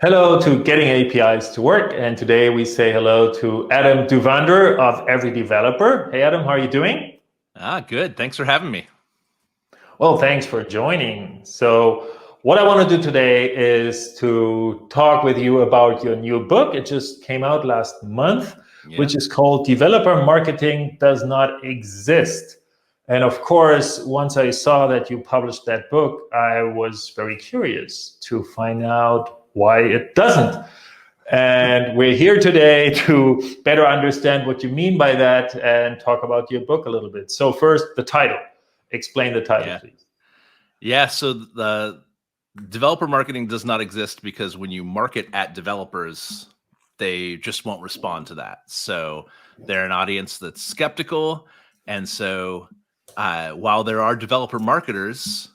Hello to Getting APIs to Work, and today we say hello to Adam DuVander of Every Developer. Hey Adam, how are you doing? Good. Thanks for having me. Well, thanks for joining. So, what I want to do today is to talk with you about your new book. It just came out last month, Yeah. which is called Developer Marketing Does Not Exist. And of course, once I saw that you published that book, I was very curious to find out why it doesn't. And we're here today to better understand what you mean by that and talk about your book a little bit. So, first, the title. Explain the title, Yeah. please. Yeah. So the developer marketing does not exist because when you market at developers, they just won't respond to that. So they're an audience that's skeptical. And so while there are developer marketers,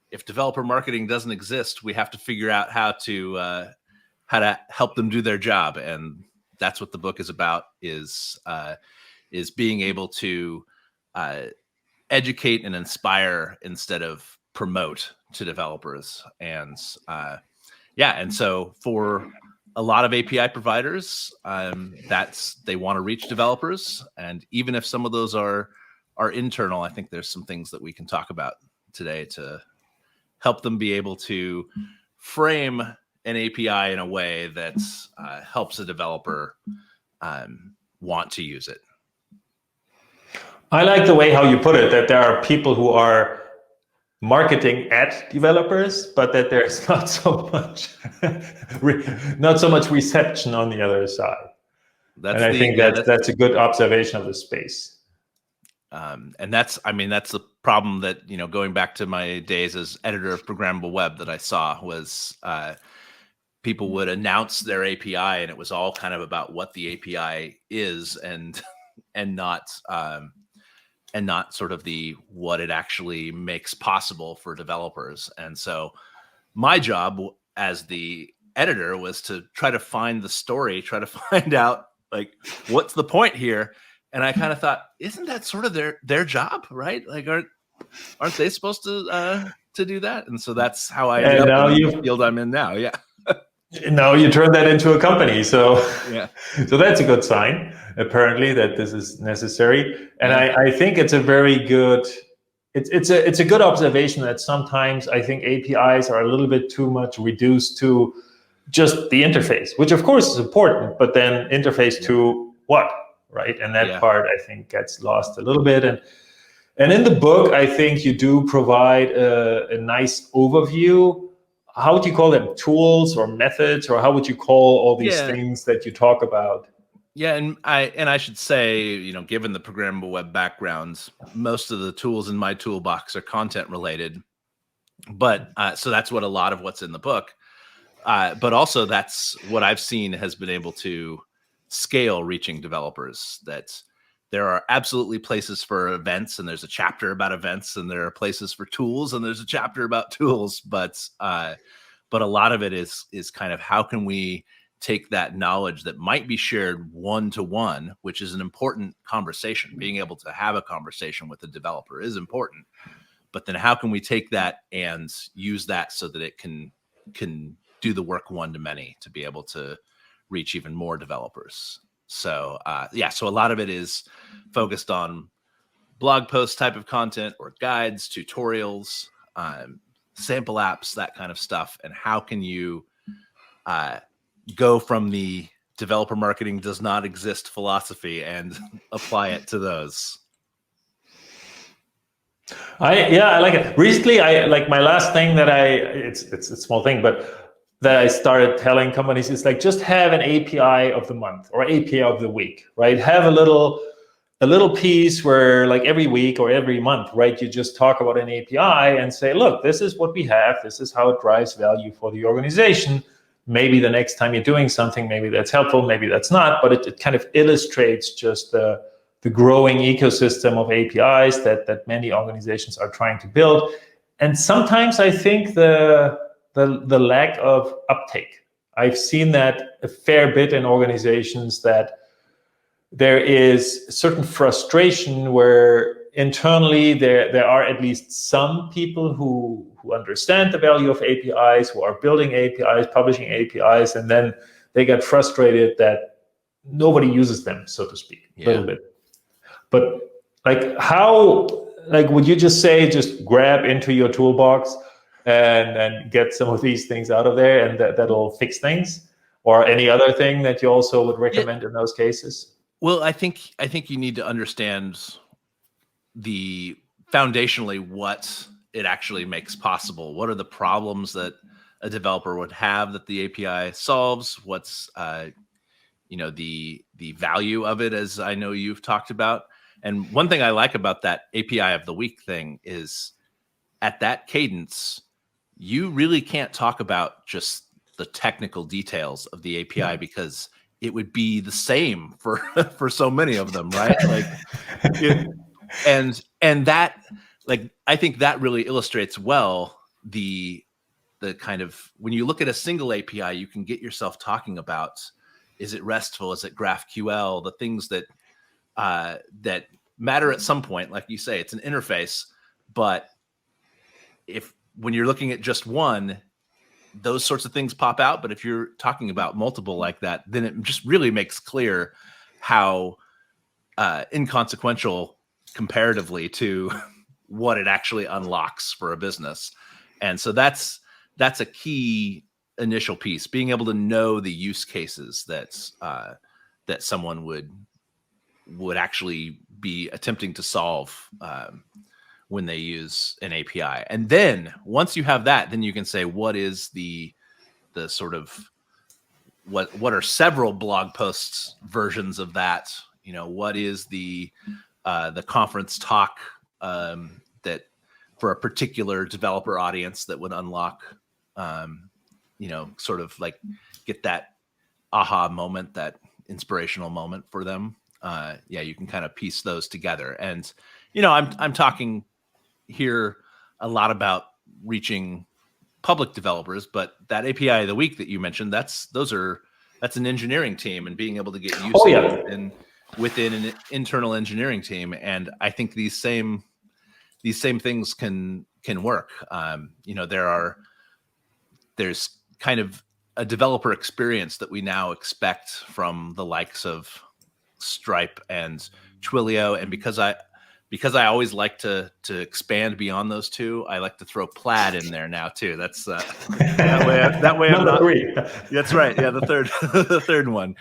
if developer marketing doesn't exist, we have to figure out how to help them do their job. And that's what the book is about is being able to uh, educate and inspire instead of promote to developers. And and so for a lot of API providers, they want to reach developers, and even if some of those are internal, I think there's some things that we can talk about today to help them be able to frame an API in a way that helps a developer want to use it. I like the way how you put it, that there are people who are marketing at developers, but that there's not so much reception on the other side. And I think that's a good observation of the space. And that's the problem that, going back to my days as editor of programmable web, that I saw was people would announce their API and it was all kind of about what the API is and not sort of what it actually makes possible for developers. And so my job as the editor was to try to find the story, try to find out like what's the point here. And I kind of thought, isn't that sort of their job, right? Like, aren't they supposed to do that? And so that's how I ended up in the field I'm in now. Yeah. Now you turn that into a company, so Yeah. So that's a good sign, apparently, that this is necessary. And I think it's a very good. It's a good observation that sometimes I think APIs are a little bit too much reduced to just the interface, which of course is important, but then interface to what, right? And that part I think gets lost a little bit. And in the book, I think you do provide a nice overview. How would you call them? Tools or methods, or how would you call all these things that you talk about? Yeah, and I should say, given the programmable web backgrounds, most of the tools in my toolbox are content related. But so that's what a lot of what's in the book. But also that's what I've seen has been able to scale reaching developers. That there are absolutely places for events, and there's a chapter about events, and there are places for tools, and there's a chapter about tools. But a lot of it is kind of how can we take that knowledge that might be shared one-to-one, which is an important conversation. Being able to have a conversation with a developer is important. But then how can we take that and use that so that it can do the work one-to-many to be able to reach even more developers? So so a lot of it is focused on blog post type of content or guides, tutorials, sample apps, that kind of stuff. And how can you go from the developer marketing does not exist philosophy and apply it to those? I like it. Recently, I like my last thing that it's a small thing, but that I started telling companies is like just have an API of the month or API of the week, right? Have a little piece where like every week or every month, right? You just talk about an API and say, look, this is what we have. This is how it drives value for the organization. Maybe the next time you're doing something, maybe that's helpful, maybe that's not, but it kind of illustrates just the growing ecosystem of APIs that many organizations are trying to build. And sometimes I think the lack of uptake. I've seen that a fair bit in organizations, that there is certain frustration where internally there are at least some people who understand the value of APIs, who are building APIs, publishing APIs, and then they get frustrated that nobody uses them, so to speak, a little bit. But like, how, like, would you just say just grab into your toolbox and get some of these things out of there, and that'll fix things? Or any other thing that you also would recommend in those cases? Well, I think you need to understand the foundationally what it actually makes possible. What are the problems that a developer would have that the API solves? What's the value of it, as I know you've talked about. And one thing I like about that API of the week thing is, at that cadence, you really can't talk about just the technical details of the API, because it would be the same for for so many of them, right? Like, and that, like, I think that really illustrates well the kind of, when you look at a single API, you can get yourself talking about, is it RESTful? Is it GraphQL? The things that that matter at some point, like you say, it's an interface. But when you're looking at just one, those sorts of things pop out. But if you're talking about multiple like that, then it just really makes clear how inconsequential comparatively to what it actually unlocks for a business. And so that's a key initial piece, being able to know the use cases that someone would actually be attempting to solve when they use an API. And then once you have that, then you can say, what is the sort of, what are several blog posts versions of that? What is the conference talk that for a particular developer audience that would unlock, sort of like get that aha moment, that inspirational moment for them. You can kind of piece those together. And, I'm talking here a lot about reaching public developers, but that API of the week that you mentioned, that's an engineering team, and being able to get usage within an internal engineering team. And I think these same things can work. There's kind of a developer experience that we now expect from the likes of Stripe and Twilio. And because I always like to expand beyond those two, I like to throw Plaid in there now too. That's that way I'm not. Three. That's right. Yeah, the third one.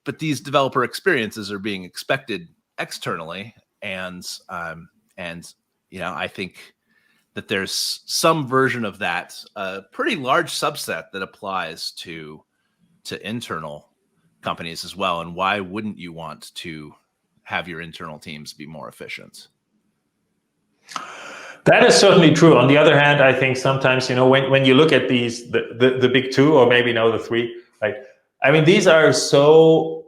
But these developer experiences are being expected externally, and I think that there's some version of that, a pretty large subset that applies to internal companies as well. And why wouldn't you want to have your internal teams be more efficient? That is certainly true. On the other hand, I think sometimes, when you look at these, the big two, or maybe now the three, these are so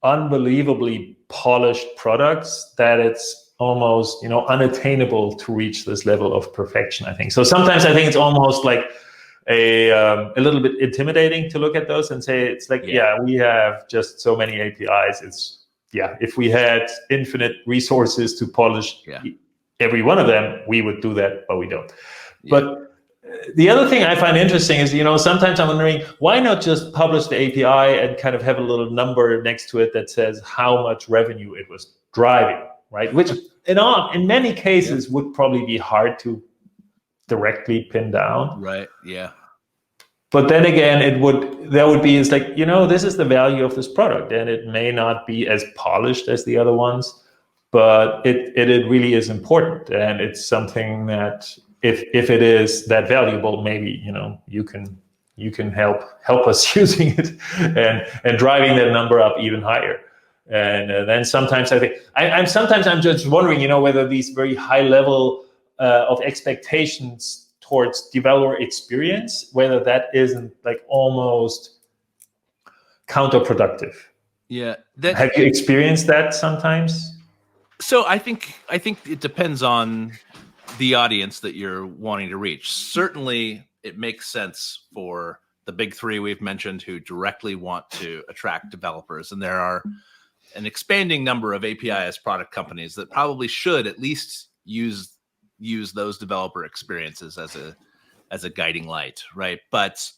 unbelievably polished products that it's almost, unattainable to reach this level of perfection, I think. So sometimes I think it's almost like a little bit intimidating to look at those and say, it's like, we have just so many APIs. If we had infinite resources to polish every one of them, we would do that, but we don't. But the other thing I find interesting is, sometimes I'm wondering, why not just publish the API and kind of have a little number next to it that says how much revenue it was driving, right? Which in many cases would probably be hard to directly pin down. Right. Yeah. But then again, it's like, this is the value of this product, and it may not be as polished as the other ones, but it really is important. And it's something that if it is that valuable, maybe, you can help us using it and driving that number up even higher. And then sometimes I think I'm just wondering, whether these very high level of expectations towards developer experience, whether that isn't like almost counterproductive. Yeah. Have you experienced that sometimes? So I think it depends on the audience that you're wanting to reach. Certainly, it makes sense for the big three we've mentioned who directly want to attract developers, and there are an expanding number of APIs product companies that probably should at least use those developer experiences as a guiding light, right? But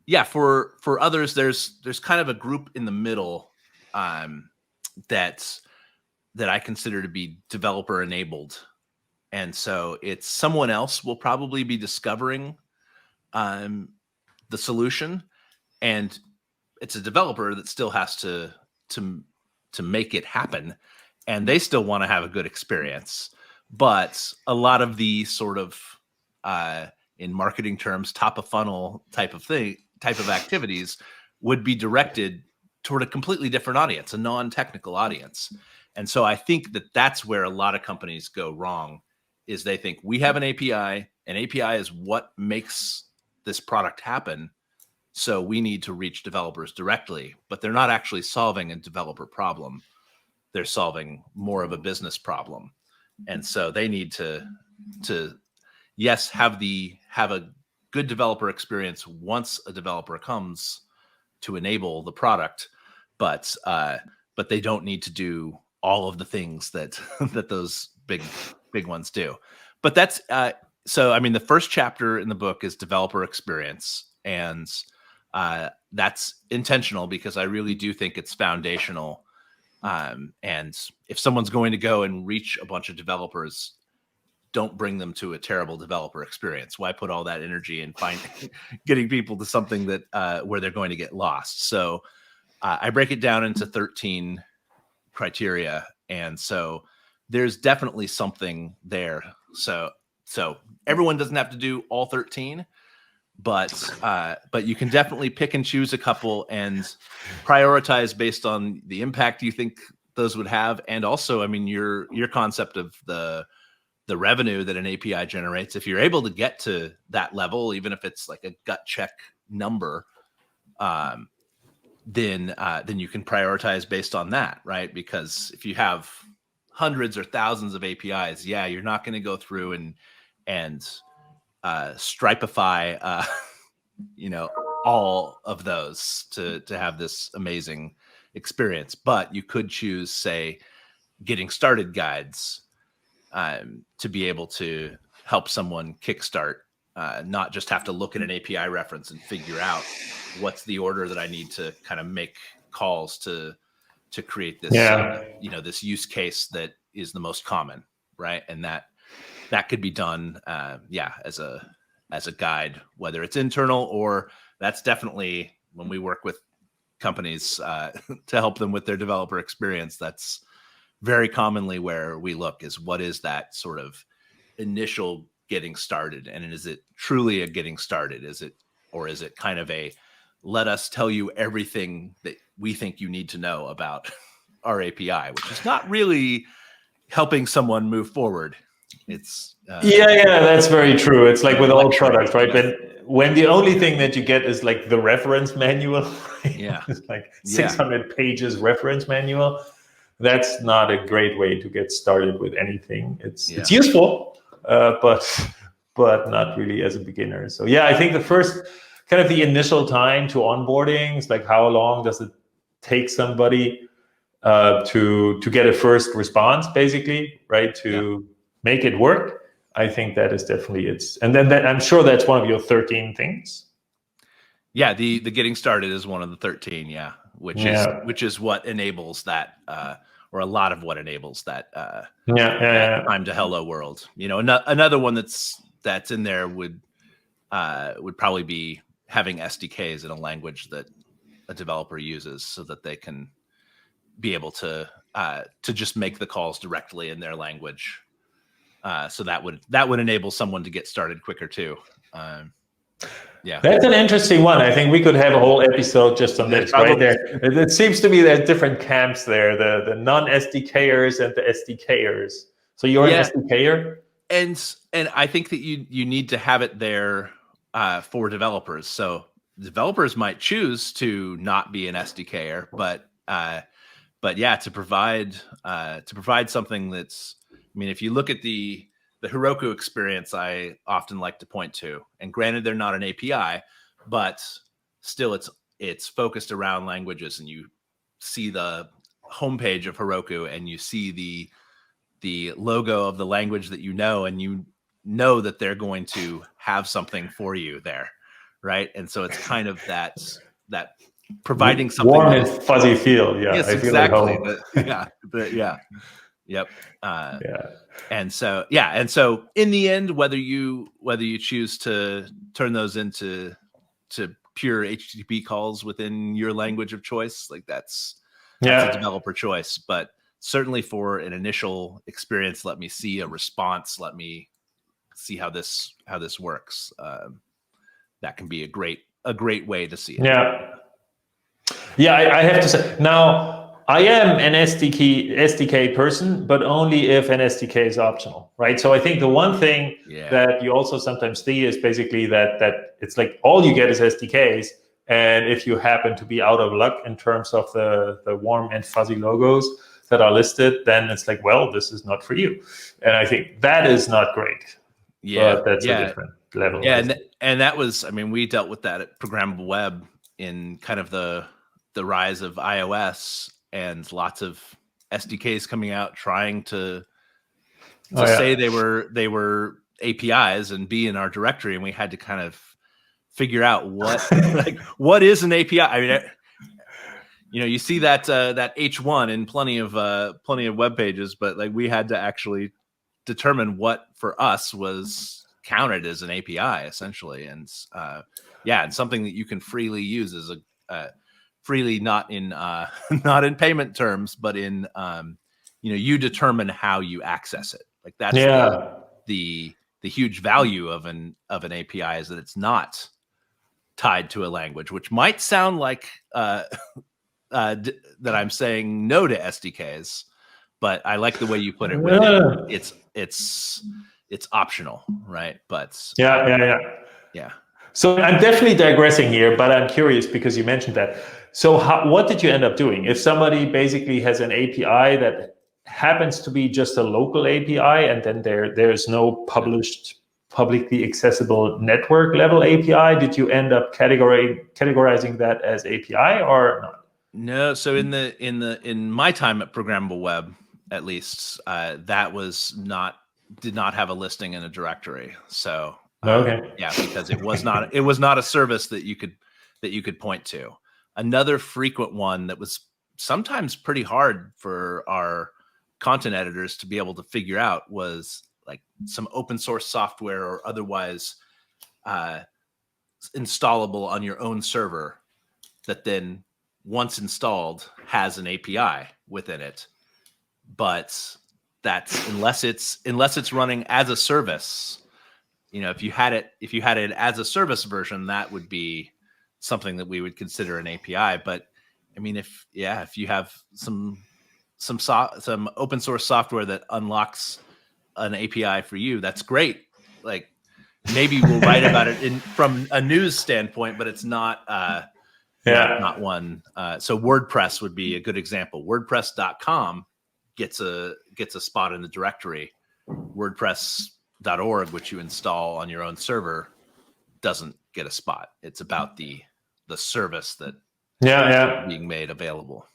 yeah, for others, there's kind of a group in the middle that I consider to be developer enabled, and so it's someone else will probably be discovering the solution, and it's a developer that still has to make it happen, and they still want to have a good experience. But a lot of the sort of in marketing terms, top of funnel type of activities would be directed toward a completely different audience, a non-technical audience. And so I think that that's where a lot of companies go wrong, is they think we have an API. An API is what makes this product happen, so we need to reach developers directly, but they're not actually solving a developer problem. They're solving more of a business problem. And so they need to yes, have a good developer experience once a developer comes to enable the product, but they don't need to do all of the things that that those big ones do. But that's so I mean, the first chapter in the book is developer experience, and that's intentional because I really do think it's foundational. And if someone's going to go and reach a bunch of developers, don't bring them to a terrible developer experience. Why put all that energy in getting people to something that where they're going to get lost? So I break it down into 13 criteria, and so there's definitely something there. So everyone doesn't have to do all 13, but you can definitely pick and choose a couple and prioritize based on the impact you think those would have, and also, I mean, your concept of the revenue that an API generates. If you're able to get to that level, even if it's like a gut check number, then you can prioritize based on that, right? Because if you have hundreds or thousands of APIs, yeah, you're not going to go through and stripify, all of those to have this amazing experience. But you could choose, say, getting started guides to be able to help someone kickstart, not just have to look at an API reference and figure out what's the order that I need to kind of make calls to create this, this use case that is the most common, right? And that could be done, as a guide, whether it's internal, or that's definitely when we work with companies to help them with their developer experience. That's very commonly where we look, is what is that sort of initial getting started, and is it truly a getting started? Is it kind of a let us tell you everything that we think you need to know about our API, which is not really helping someone move forward. It's that's very true. It's like with all products, right? But when the only thing that you get is like the reference manual, right? Yeah, it's like 600 pages reference manual. That's not a great way to get started with anything. It's useful, but not really as a beginner. So I think the first kind of the initial time to onboarding is like, how long does it take somebody to get a first response, basically, right? To make it work. I think that is definitely and then I'm sure that's one of your 13 things. Yeah, the getting started is one of the 13. Yeah, which is what enables that, or a lot of what enables that. Time to hello world. Another one that's in there would probably be having SDKs in a language that a developer uses, so that they can be able to just make the calls directly in their language. So that would enable someone to get started quicker too. That's an interesting one. I think we could have a whole episode just on this, right there. It seems to me there's different camps there, the non-SDKers and the SDKers. So you're an SDKer? And I think that you need to have it there for developers. So developers might choose to not be an SDKer, but to provide something that's, I mean, if you look at the Heroku experience, I often like to point to, and granted, they're not an API, but still it's focused around languages, and see the homepage of Heroku and you see the logo of the language that you know, and you know that they're going to have something for you there, right? And so it's kind of that providing something warm and fuzzy feel. Yeah, yes, I feel like exactly. home. Yep. Yeah. And so in the end, whether you choose to turn those into pure HTTP calls within your language of choice, like that's a developer choice. But certainly for an initial experience, let me see a response. Let me see how this works. That can be a great way to see it. Yeah, I have to say now, I am an SDK person, but only if an SDK is optional, right? So I think the one thing that you also sometimes see is basically that it's like all you get is SDKs, and if you happen to be out of luck in terms of the warm and fuzzy logos that are listed, then it's like, well, this is not for you. And I think that is not great. Yeah, but that's a different level. Yeah, and that was, I mean, we dealt with that at Programmable Web in kind of the rise of iOS and lots of SDKs coming out trying to say they were APIs and be in our directory, and we had to kind of figure out what what is an API. I mean, you see that H1 in plenty of web pages, but like we had to actually determine what for us was counted as an API essentially, and and something that you can freely use as a freely, not in payment terms, but in you determine how you access it. Like that's the huge value of an API is that it's not tied to a language, which might sound like that I'm saying no to SDKs, but I like the way you put it with it. It's optional, right? But yeah. So I'm definitely digressing here, but I'm curious because you mentioned that. So what did you end up doing? If somebody basically has an API that happens to be just a local API, and then there's no published, publicly accessible network level API, did you end up categorizing that as API or not? No. So in my time at Programmable Web, at least, that did not have a listing in a directory. So because it was not a service that you could point to. Another frequent one that was sometimes pretty hard for our content editors to be able to figure out was like some open source software or otherwise installable on your own server that then once installed has an API within it. But that's unless it's running as a service, if you had it as a service version, that would be something that we would consider an API. But I mean, if you have some open source software that unlocks an API for you, that's great. Like maybe we'll write about it from a news standpoint, but it's not not one. So WordPress would be a good example. WordPress.com gets a spot in the directory. WordPress.org, which you install on your own server, doesn't get a spot. It's about the service that being made available.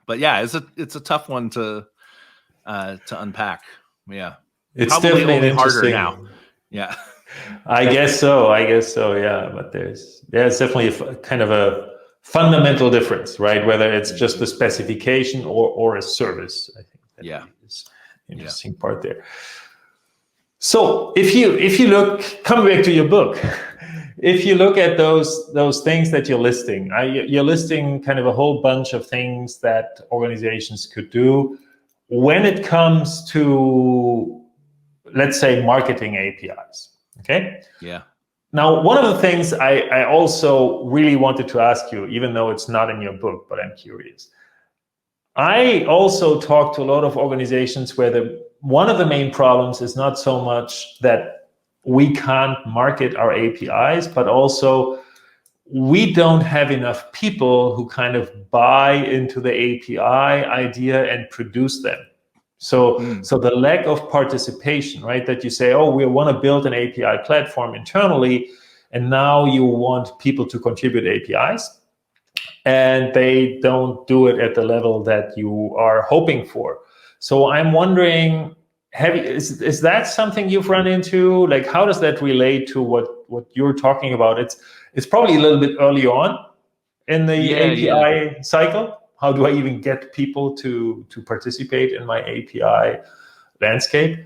But it's a tough one to unpack. It's probably definitely only harder now. I guess so. But there's definitely kind of a fundamental difference, right? Whether it's just a specification or a service. I think that is an interesting part there. So if you look, come back to your book, if you look at those things that you're listing kind of a whole bunch of things that organizations could do when it comes to, let's say, marketing APIs. Okay. Yeah. Now, one of the things I also really wanted to ask you, even though it's not in your book, but I'm curious. I also talk to a lot of organizations where one of the main problems is not so much that we can't market our APIs, but also we don't have enough people who kind of buy into the API idea and produce them. So the lack of participation, right? That you say, oh, we want to build an API platform internally, and now you want people to contribute APIs. and they don't do it at the level that you are hoping for. So I'm wondering, is that something you've run into? Like, how does that relate to what you're talking about? It's probably a little bit early on in the API cycle. How do I even get people to participate in my API landscape?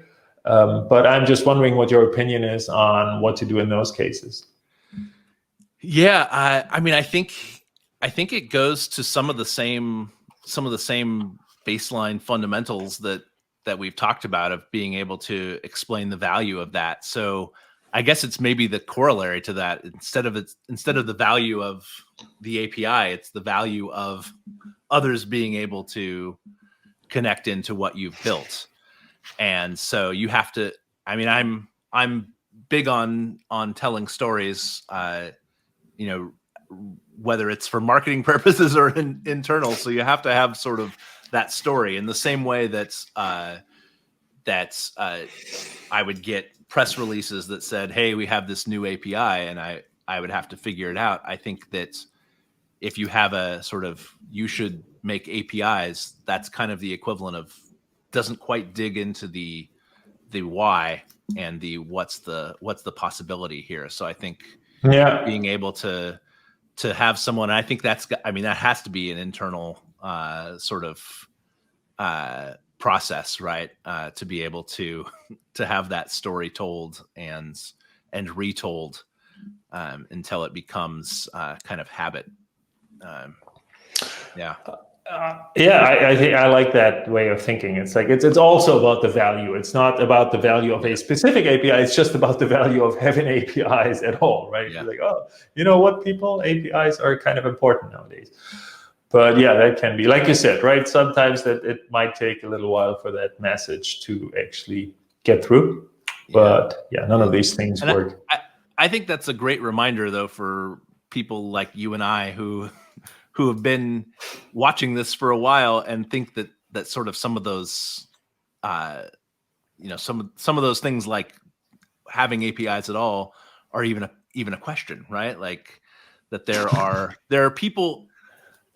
But I'm just wondering what your opinion is on what to do in those cases. Yeah, I mean, I think it goes to some of the same baseline fundamentals that we've talked about, of being able to explain the value of that. So I guess it's maybe the corollary to that. Instead of the value of the API, it's the value of others being able to connect into what you've built. And so you have to, I mean, I'm big on telling stories, you know, whether it's for marketing purposes or internal. So you have to have sort of that story, in the same way that I would get press releases that said, hey, we have this new API, and I would have to figure it out. I think that if you have a sort of, you should make APIs, that's kind of the equivalent of, doesn't quite dig into the why and the what's the possibility here. So I think being able to have someone, I think that has to be an internal sort of process, right? To be able to have that story told and retold until it becomes kind of habit. I think I like that way of thinking. It's like it's also about the value. It's not about the value of a specific API. It's just about the value of having APIs at all, right? Yeah. Like, oh, you know what, people, APIs are kind of important nowadays. But yeah, that can be, like you said, right? Sometimes that it might take a little while for that message to actually get through. But yeah, none of these things work. I think that's a great reminder, though, for people like you and I who have been watching this for a while and think that sort of some of those, some of those things, like having APIs at all, are even a question, right? Like that there are people,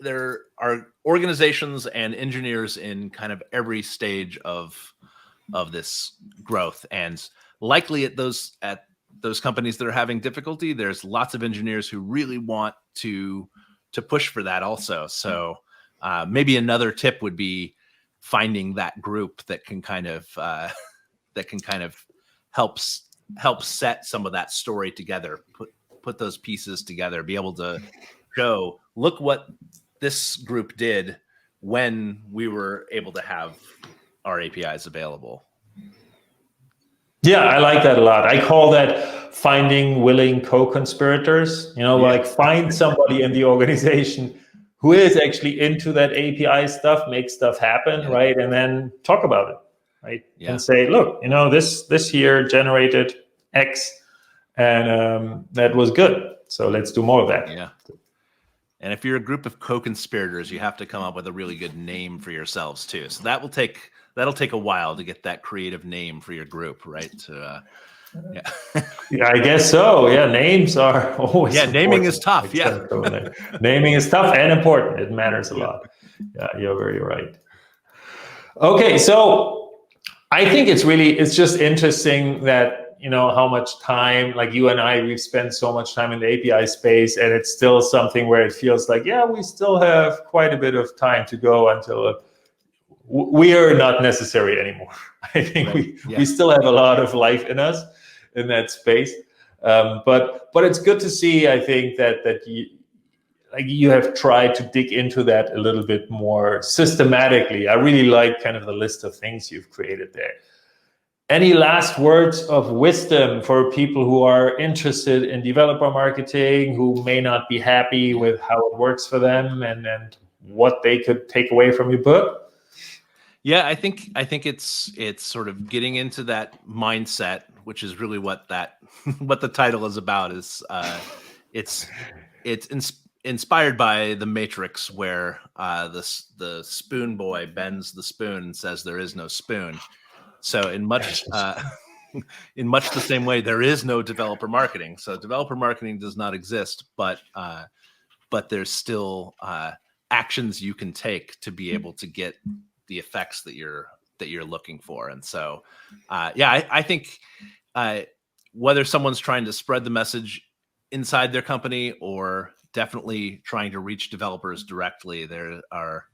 there are organizations and engineers in kind of every stage of this growth, and likely at those companies that are having difficulty, there's lots of engineers who really want to push for that also. So maybe another tip would be finding that group that can kind of help set some of that story together, put those pieces together, be able to show, look what this group did when we were able to have our APIs available. Yeah, I like that a lot. I call that finding willing co-conspirators. Like find somebody in the organization who is actually into that API stuff, make stuff happen, right? And then talk about it, right? Yeah. And say, look, this year generated X, and that was good. So let's do more of that. Yeah. And if you're a group of co-conspirators, you have to come up with a really good name for yourselves too. So that'll take a while to get that creative name for your group, right? Yeah, I guess so. Yeah, names are always naming is tough. Naming is tough and important. It matters a lot. Yeah, you're very right. Okay, so I think it's just interesting that how much time, like you and I, we've spent so much time in the API space, and it's still something where it feels like, yeah, we still have quite a bit of time to go until we are not necessary anymore. I think we still have a lot of life in us in that space. But it's good to see, I think, that you have tried to dig into that a little bit more systematically. I really like kind of the list of things you've created there. Any last words of wisdom for people who are interested in developer marketing, who may not be happy with how it works for them, and what they could take away from your book? Yeah, I think it's sort of getting into that mindset, which is really what the title is about. Is it's inspired by the Matrix, where the spoon boy bends the spoon and says there is no spoon. So in much the same way, there is no developer marketing. So developer marketing does not exist, but but there's still actions you can take to be able to get the effects that you're looking for. And so, I think whether someone's trying to spread the message inside their company or definitely trying to reach developers directly, there are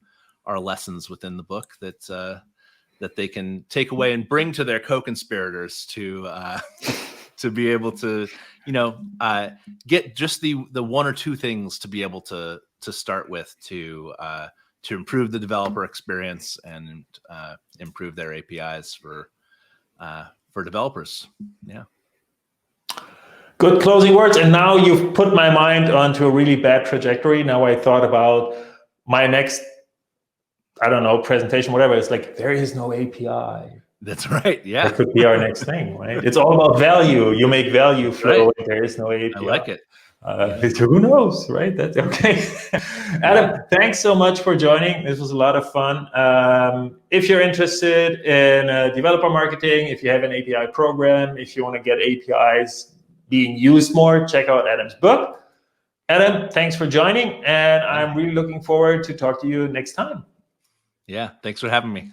lessons within the book that they can take away and bring to their co-conspirators to be able to, get just the one or two things to be able to start with to improve the developer experience and improve their APIs for developers. Yeah. Good closing words. And now you've put my mind onto a really bad trajectory. Now I thought about my next, I don't know, presentation, whatever. It's like, there is no API. That's right. Yeah. That could be our next thing, right? It's all about value. You make value flow. Right. There is no API. I like it. Who knows, right? That's okay. Adam, thanks so much for joining. This was a lot of fun. If you're interested in developer marketing, if you have an API program, if you want to get APIs being used more, check out Adam's book. Adam, thanks for joining, and I'm really looking forward to talk to you next time. Yeah, thanks for having me.